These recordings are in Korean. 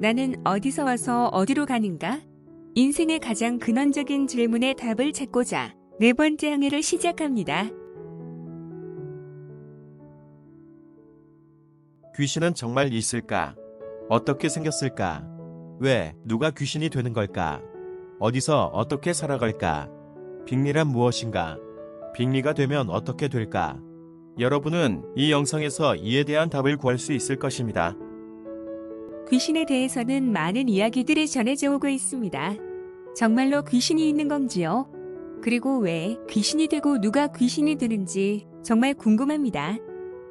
나는 어디서 와서 어디로 가는가? 인생의 가장 근원적인 질문에 답을 찾고자 네 번째 항해를 시작합니다. 귀신은 정말 있을까? 어떻게 생겼을까? 왜, 누가 귀신이 되는 걸까? 어디서 어떻게 살아갈까? 빅리란 무엇인가? 빅리가 되면 어떻게 될까? 여러분은 이 영상에서 이에 대한 답을 구할 수 있을 것입니다. 귀신에 대해서는 많은 이야기들이 전해져 오고 있습니다. 정말로 귀신이 있는 건지요? 그리고 왜 귀신이 되고 누가 귀신이 되는지 정말 궁금합니다.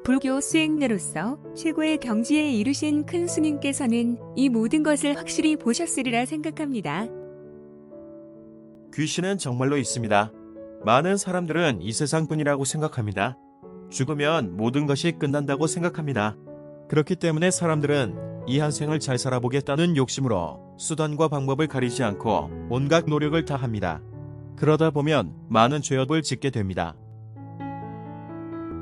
불교 수행자로서 최고의 경지에 이르신 큰 스님께서는 이 모든 것을 확실히 보셨으리라 생각합니다. 귀신은 정말로 있습니다. 많은 사람들은 이 세상뿐이라고 생각합니다. 죽으면 모든 것이 끝난다고 생각합니다. 그렇기 때문에 사람들은 이 한 생을 잘 살아보겠다는 욕심으로 수단과 방법을 가리지 않고 온갖 노력을 다합니다. 그러다 보면 많은 죄업을 짓게 됩니다.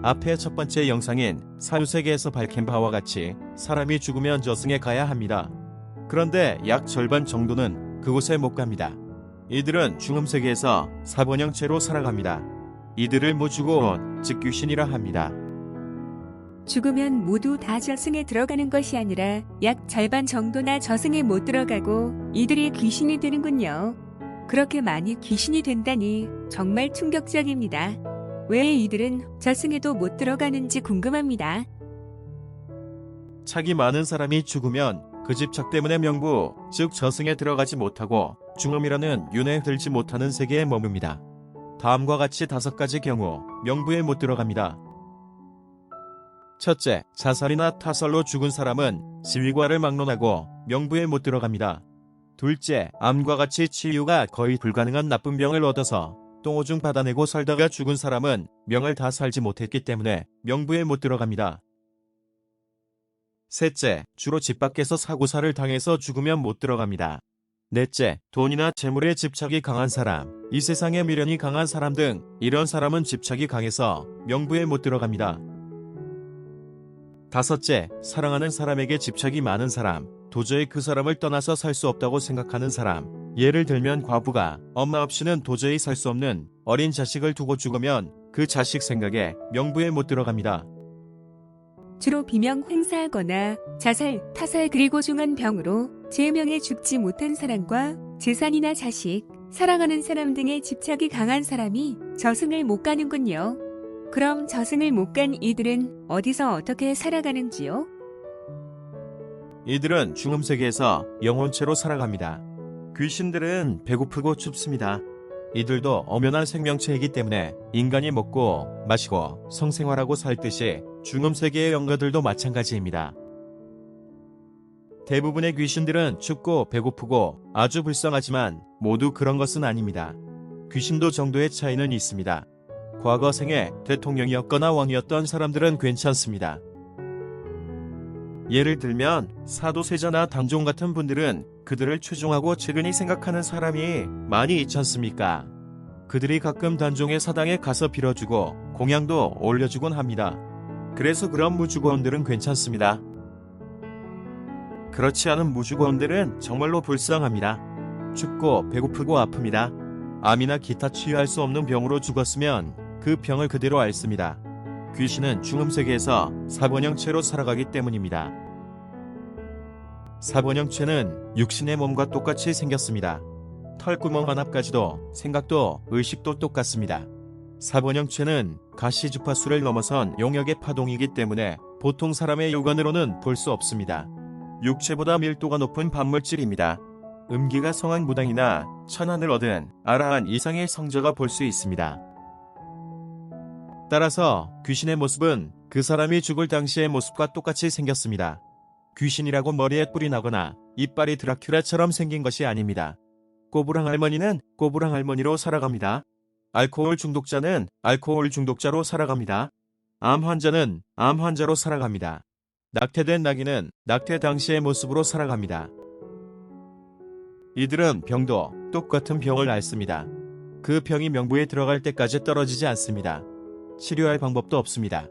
앞에 첫 번째 영상인 사유세계에서 밝힌 바와 같이 사람이 죽으면 저승에 가야 합니다. 그런데 약 절반 정도는 그곳에 못 갑니다. 이들은 중음세계에서 사번영체로 살아갑니다. 이들을 무주고온, 즉 귀신이라 합니다. 죽으면 모두 다 저승에 들어가는 것이 아니라 약 절반 정도나 저승에 못 들어가고 이들이 귀신이 되는군요. 그렇게 많이 귀신이 된다니 정말 충격적입니다. 왜 이들은 저승에도 못 들어가는지 궁금합니다. 착이 많은 사람이 죽으면 그 집착 때문에 명부, 즉 저승에 들어가지 못하고 중음이라는 윤회에 들지 못하는 세계에 머뭅니다. 다음과 같이 5가지 경우 명부에 못 들어갑니다. 첫째, 자살이나 타살로 죽은 사람은 지위과를 막론하고 명부에 못 들어갑니다. 둘째, 암과 같이 치유가 거의 불가능한 나쁜 병을 얻어서 똥오줌 받아내고 살다가 죽은 사람은 명을 다 살지 못했기 때문에 명부에 못 들어갑니다. 셋째, 주로 집 밖에서 사고사를 당해서 죽으면 못 들어갑니다. 넷째, 돈이나 재물에 집착이 강한 사람, 이 세상에 미련이 강한 사람 등 이런 사람은 집착이 강해서 명부에 못 들어갑니다. 다섯째, 사랑하는 사람에게 집착이 많은 사람, 도저히 그 사람을 떠나서 살 수 없다고 생각하는 사람, 예를 들면 과부가 엄마 없이는 도저히 살 수 없는 어린 자식을 두고 죽으면 그 자식 생각에 명부에 못 들어갑니다. 주로 비명 행사하거나 자살, 타살 그리고 중한 병으로 제명에 죽지 못한 사람과 재산이나 자식, 사랑하는 사람 등의 집착이 강한 사람이 저승을 못 가는군요. 그럼 저승을 못 간 이들은 어디서 어떻게 살아가는지요? 이들은 중음세계에서 영혼체로 살아갑니다. 귀신들은 배고프고 춥습니다. 이들도 엄연한 생명체이기 때문에 인간이 먹고 마시고 성생활하고 살듯이 중음세계의 영가들도 마찬가지입니다. 대부분의 귀신들은 춥고 배고프고 아주 불쌍하지만 모두 그런 것은 아닙니다. 귀신도 정도의 차이는 있습니다. 과거 생에 대통령이었거나 왕이었던 사람들은 괜찮습니다. 예를 들면 사도세자나 당종 같은 분들은 그들을 추종하고 측은히 생각하는 사람이 많이 있지 않습니까? 그들이 가끔 단종의 사당에 가서 빌어주고 공양도 올려주곤 합니다. 그래서 그런 무주고원들은 괜찮습니다. 그렇지 않은 무주고원들은 정말로 불쌍합니다. 춥고 배고프고 아픕니다. 암이나 기타 치유할 수 없는 병으로 죽었으면 그 병을 그대로 앓습니다. 귀신은 중음세계에서 사번영체로 살아가기 때문입니다. 사번영체는 육신의 몸과 똑같이 생겼습니다. 털구멍 하나까지도 생각도 의식도 똑같습니다. 사번영체는 가시주파수를 넘어선 용역의 파동이기 때문에 보통 사람의 육안으로는 볼 수 없습니다. 육체보다 밀도가 높은 반물질입니다. 음기가 성한 무당이나 천안을 얻은 아라한 이상의 성자가 볼 수 있습니다. 따라서 귀신의 모습은 그 사람이 죽을 당시의 모습과 똑같이 생겼습니다. 귀신이라고 머리에 뿔이 나거나 이빨이 드라큘라처럼 생긴 것이 아닙니다. 꼬부랑 할머니는 꼬부랑 할머니로 살아갑니다. 알코올 중독자는 알코올 중독자로 살아갑니다. 암 환자는 암 환자로 살아갑니다. 낙태된 낙인은 낙태 당시의 모습으로 살아갑니다. 이들은 병도 똑같은 병을 앓습니다. 그 병이 명부에 들어갈 때까지 떨어지지 않습니다. 치료할 방법도 없습니다.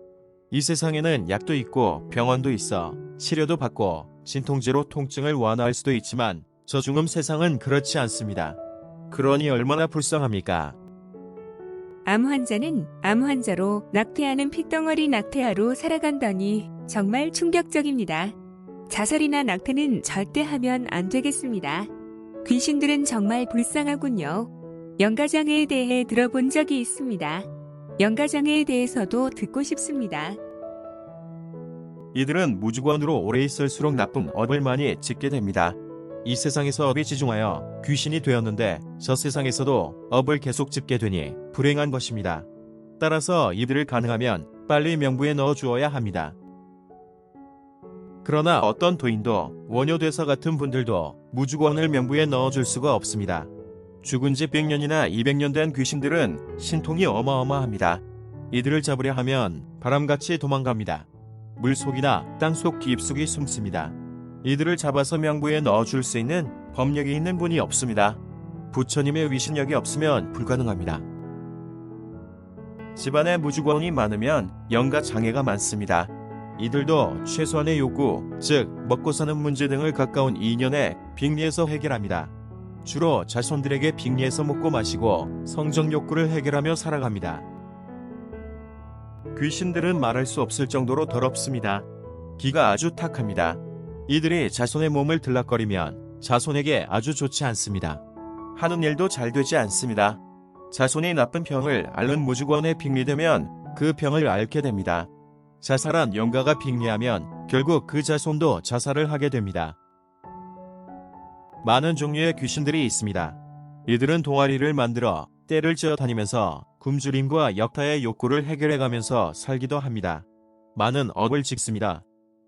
이 세상에는 약도 있고 병원도 있어 치료도 받고 진통제로 통증을 완화할 수도 있지만 저중음 세상은 그렇지 않습니다. 그러니 얼마나 불쌍합니까? 암 환자는 암 환자로, 낙태아는 핏덩어리 낙태아로 살아간다니 정말 충격적입니다. 자살이나 낙태는 절대 하면 안 되겠습니다. 귀신들은 정말 불쌍하군요. 영가장애에 대해 들어본 적이 있습니다. 영가장애에 대해서도 듣고 싶습니다. 이들은 무주권으로 오래 있을수록 나쁜 업을 많이 짓게 됩니다. 이 세상에서 업에 지중하여 귀신이 되었는데 저 세상에서도 업을 계속 짓게 되니 불행한 것입니다. 따라서 이들을 가능하면 빨리 명부에 넣어 주어야 합니다. 그러나 어떤 도인도 원효대사 같은 분들도 무주권을 명부에 넣어줄 수가 없습니다. 죽은 지 100년이나 200년 된 귀신들은 신통이 어마어마합니다. 이들을 잡으려 하면 바람같이 도망갑니다. 물속이나 땅속 깊숙이 숨습니다. 이들을 잡아서 명부에 넣어줄 수 있는 법력이 있는 분이 없습니다. 부처님의 위신력이 없으면 불가능합니다. 집안에 무주권이 많으면 영가 장애가 많습니다. 이들도 최소한의 요구, 즉 먹고 사는 문제 등을 가까운 인연에 빅리에서 해결합니다. 주로 자손들에게 빅리에서 먹고 마시고 성적 욕구를 해결하며 살아갑니다. 귀신들은 말할 수 없을 정도로 더럽습니다. 기가 아주 탁합니다. 이들이 자손의 몸을 들락거리면 자손에게 아주 좋지 않습니다. 하는 일도 잘 되지 않습니다. 자손이 나쁜 병을 앓는 무주권에 빅리되면 그 병을 앓게 됩니다. 자살한 영가가 빅리하면 결국 그 자손도 자살을 하게 됩니다. 많은 종류의 귀신들이 있습니다. 이들은 동아리를 만들어 떼를 지어 다니면서 굶주림과 역타의 욕구를 해결해가면서 살기도 합니다. 많은 업을 짓습니다.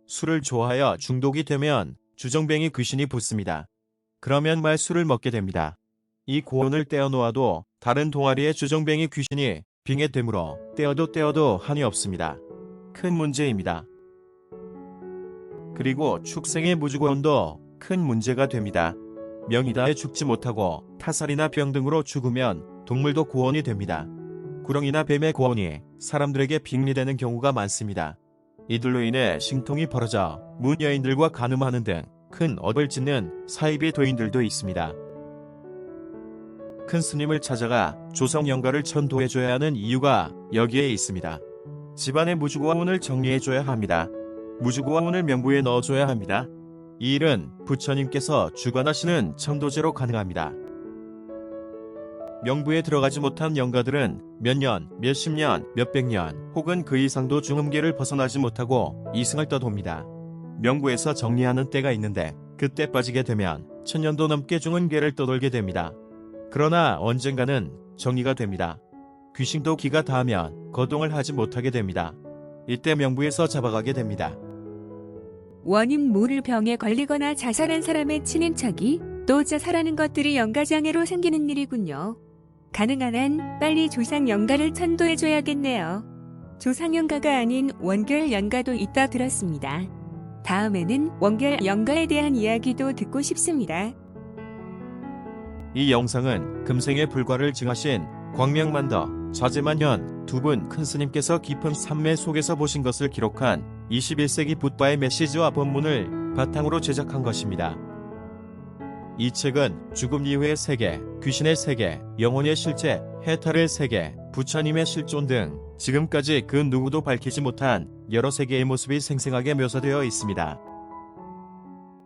술을 좋아하여 중독이 되면 주정뱅이 귀신이 붙습니다. 그러면 말술을 먹게 됩니다. 이 고원을 떼어놓아도 다른 동아리의 주정뱅이 귀신이 빙에 되므로 떼어도 한이 없습니다. 큰 문제입니다. 그리고 축생의 무주권도 큰 문제가 됩니다. 명이 다해 죽지 못하고 타살이나 병 등으로 죽으면 동물도 고원이 됩니다. 구렁이나 뱀의 고원이 사람들에게 빙리되는 경우가 많습니다. 이들로 인해 신통이 벌어져 문여인들과 간음하는 등 큰 업을 짓는 사이비 도인들도 있습니다. 큰 스님을 찾아가 조성영가를 천도해줘야 하는 이유가 여기에 있습니다. 집안의 무주고원을 정리해줘야 합니다. 무주고원을 명부에 넣어줘야 합니다. 이 일은 부처님께서 주관하시는 천도제로 가능합니다. 명부에 들어가지 못한 영가들은 몇 년, 몇십 년, 몇백 년 혹은 그 이상도 중음계를 벗어나지 못하고 이승을 떠돕니다. 명부에서 정리하는 때가 있는데 그때 빠지게 되면 1000년도 넘게 중음계를 떠돌게 됩니다. 그러나 언젠가는 정리가 됩니다. 귀신도 기가 닿으면 거동을 하지 못하게 됩니다. 이때 명부에서 잡아가게 됩니다. 원인 모를 병에 걸리거나 자살한 사람의 친인척이 또 자살하는 것들이 영가장애로 생기는 일이군요. 가능한 한 빨리 조상영가를 천도해줘야겠네요. 조상영가가 아닌 원결영가도 있다 들었습니다. 다음에는 원결영가에 대한 이야기도 듣고 싶습니다. 이 영상은 금생의 불과를 증하신 광명만더, 자제만현 두 분 큰 스님께서 깊은 삼매 속에서 보신 것을 기록한 21세기 붓바의 메시지와 본문을 바탕으로 제작한 것입니다. 이 책은 죽음 이후의 세계, 귀신의 세계, 영혼의 실체, 해탈의 세계, 부처님의 실존 등 지금까지 그 누구도 밝히지 못한 여러 세계의 모습이 생생하게 묘사되어 있습니다.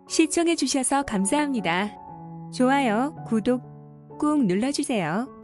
시청해주셔서 감사합니다. 좋아요, 구독 꾹 눌러주세요.